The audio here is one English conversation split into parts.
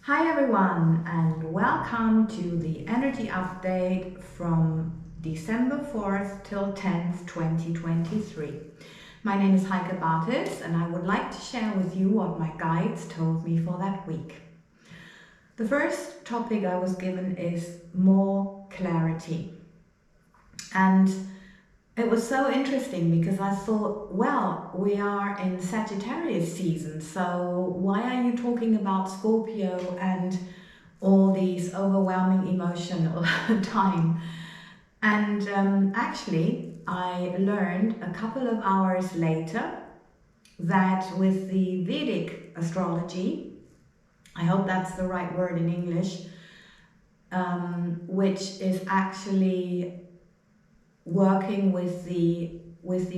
Hi everyone, and welcome to the energy update from December 4th till 10th, 2023. My name is Heike and I would like to share with you what my guides told me for that week. The first topic I was given is more clarity. And it was so interesting because I thought, well, we are in Sagittarius season, so why are you talking about Scorpio and all these overwhelming emotional time? And actually, I learned a couple of hours later that with the Vedic astrology, I hope that's the right word in English, which is actually working with the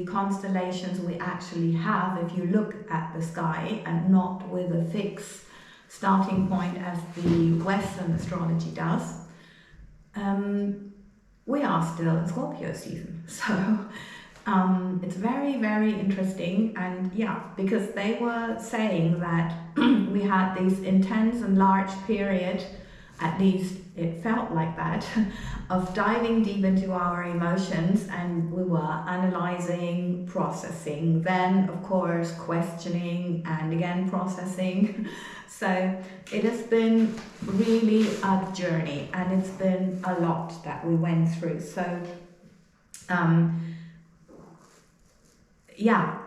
constellations we actually have if you look at the sky and not with a fixed starting point as the Western astrology does. We are still in Scorpio season, so it's very, very interesting. And yeah, because they were saying that we had this intense and large period, at least it felt like that, of diving deep into our emotions, and we were analyzing, processing, then of course questioning, and again processing. So it has been really a journey, and it's been a lot that we went through. So yeah,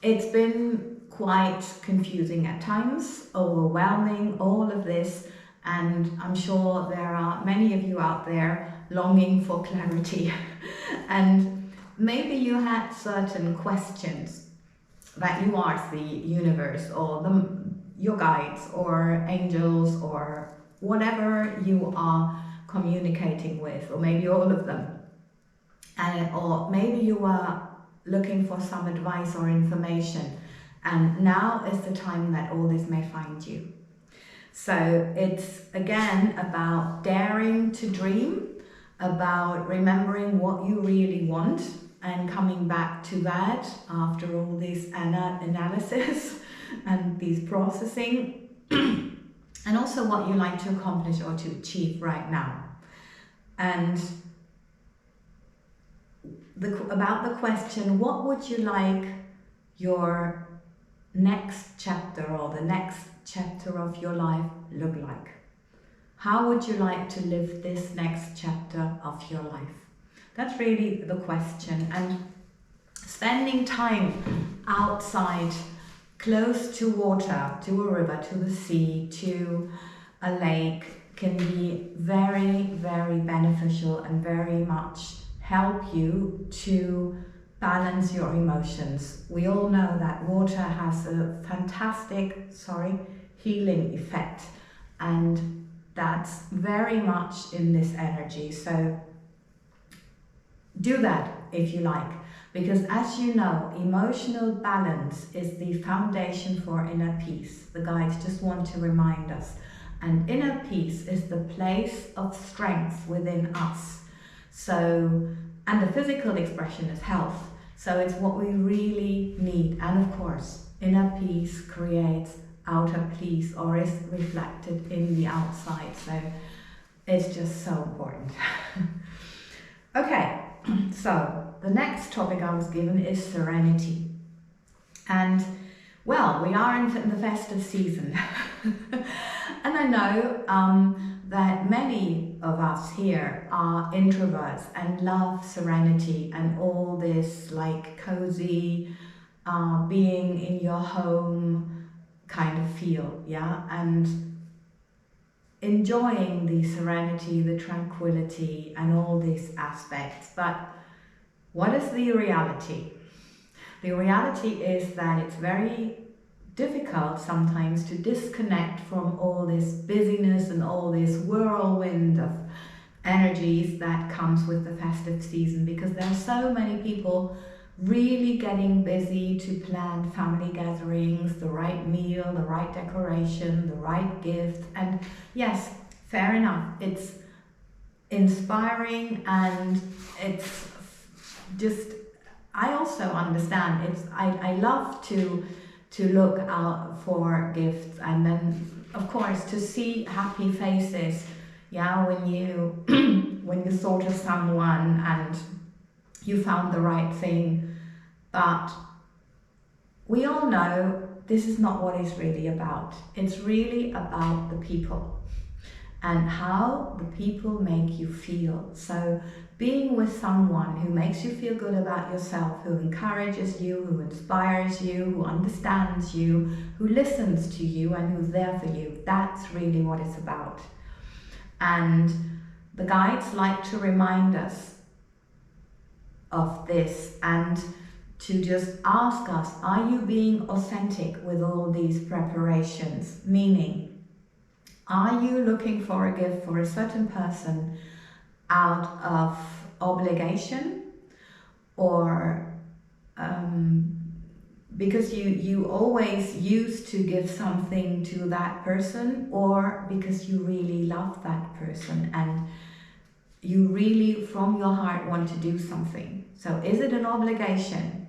it's been quite confusing at times, overwhelming, all of this. And I'm sure there are many of you out there longing for clarity. And maybe you had certain questions that you asked the universe or your guides or angels or whatever you are communicating with, or maybe all of them. Or maybe you are looking for some advice or information. And now is the time that all this may find you. So it's again about daring to dream, about remembering what you really want and coming back to that after all this analysis and this processing, and also what you like to accomplish or to achieve right now. And about the question, what would you like your next chapter or the next chapter of your life look like? How would you like to live this next chapter of your life? That's really the question. And spending time outside, close to water, to a river, to the sea, to a lake, can be very, very beneficial and very much help you to balance your emotions. We all know that water has a fantastic, healing effect, and that's very much in this energy. So do that if you like, because as you know, emotional balance is the foundation for inner peace. The guides just want to remind us. And inner peace is the place of strength within us. So, and the physical expression is health. So it's what we really need. And of course, inner peace creates outer peace, or is reflected in the outside. So it's just so important. Okay, so the next topic I was given is serenity. And well, we are in the festive season. And I know that many of us here are introverts and love serenity and all this like cozy being in your home kind of feel, yeah, and enjoying the serenity, the tranquility and all these aspects. But what is the reality? The reality is that it's very difficult sometimes to disconnect from all this busyness and all this whirlwind of energies that comes with the festive season, because there are so many people really getting busy to plan family gatherings, the right meal, the right decoration, the right gift. And yes, fair enough, it's inspiring and it's just, I also understand, I love to to look out for gifts, and then of course to see happy faces, yeah, when you when you thought of someone and you found the right thing. But we all know this is not what it's really about. It's really about the people and how the people make you feel. So being with someone who makes you feel good about yourself, who encourages you, who inspires you, who understands you, who listens to you and who's there for you, that's really what it's about. And the guides like to remind us of this and to just ask us, are you being authentic with all these preparations? Meaning, are you looking for a gift for a certain person out of obligation, or because you always used to give something to that person, or because you really love that person and you really from your heart want to do something? So is it an obligation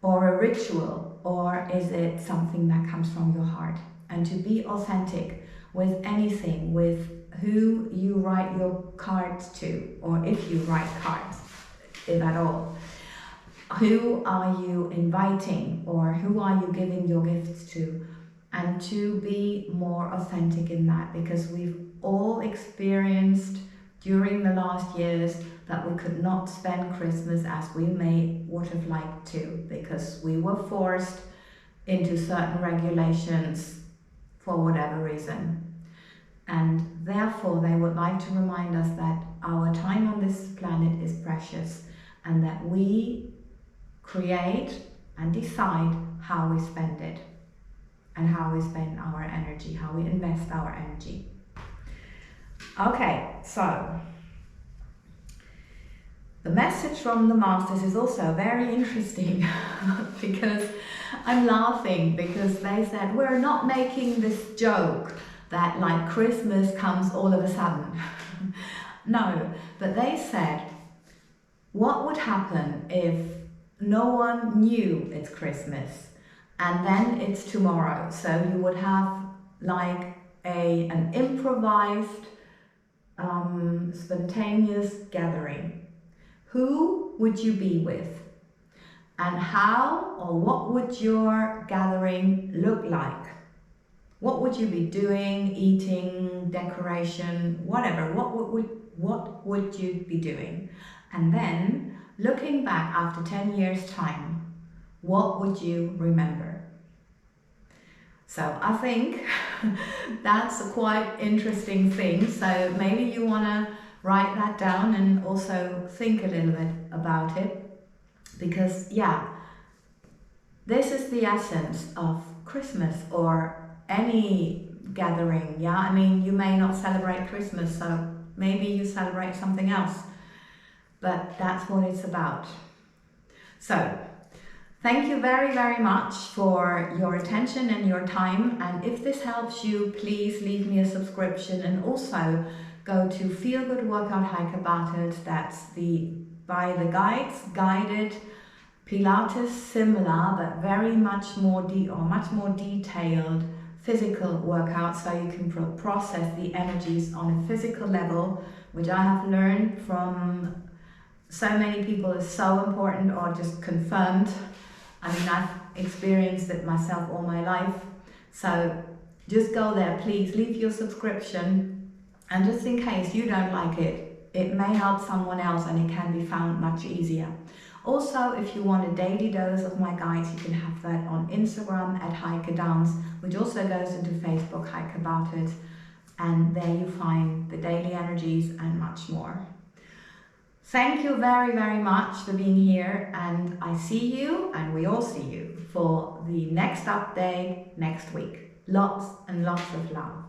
or a ritual, or is it something that comes from your heart? And to be authentic with anything, with who you write your cards to, or if you write cards, if at all. Who are you inviting, or who are you giving your gifts to? And to be more authentic in that, because we've all experienced during the last years that we could not spend Christmas as we would have liked to, because we were forced into certain regulations for whatever reason. And therefore they would like to remind us that our time on this planet is precious, and that we create and decide how we spend it, and how we spend our energy, how we invest our energy. Okay, so the message from the Masters is also very interesting because I'm laughing, because they said, we're not making this joke that like Christmas comes all of a sudden. No, but they said, what would happen if no one knew it's Christmas and then it's tomorrow? So you would have like an improvised, spontaneous gathering. Who would you be with? And how or what would your gathering look like? What would you be doing, eating, decoration, whatever? What would you be doing? And then, looking back after 10 years' time, what would you remember? So I think that's a quite interesting thing. So maybe you want to write that down and also think a little bit about it. Because yeah, this is the essence of Christmas or any gathering. Yeah, I mean, you may not celebrate Christmas, so maybe you celebrate something else, but that's what it's about. So thank you very, very much for your attention and your time. And if this helps you, please leave me a subscription, and also go to Feel Good Workout Heike about it. That's by the guides, guided Pilates, similar but very much more detailed physical workout, so you can process the energies on a physical level, which I have learned from so many people is so important, or just confirmed. I mean, I've experienced it myself all my life. So just go there, please leave your subscription, and just in case you don't like it, it may help someone else and it can be found much easier. Also, if you want a daily dose of my guides, you can have that on Instagram at Heike Downs, which also goes into Facebook, Heike About It. And there you find the daily energies and much more. Thank you very, very much for being here. And I see you, and we all see you, for the next update next week. Lots and lots of love.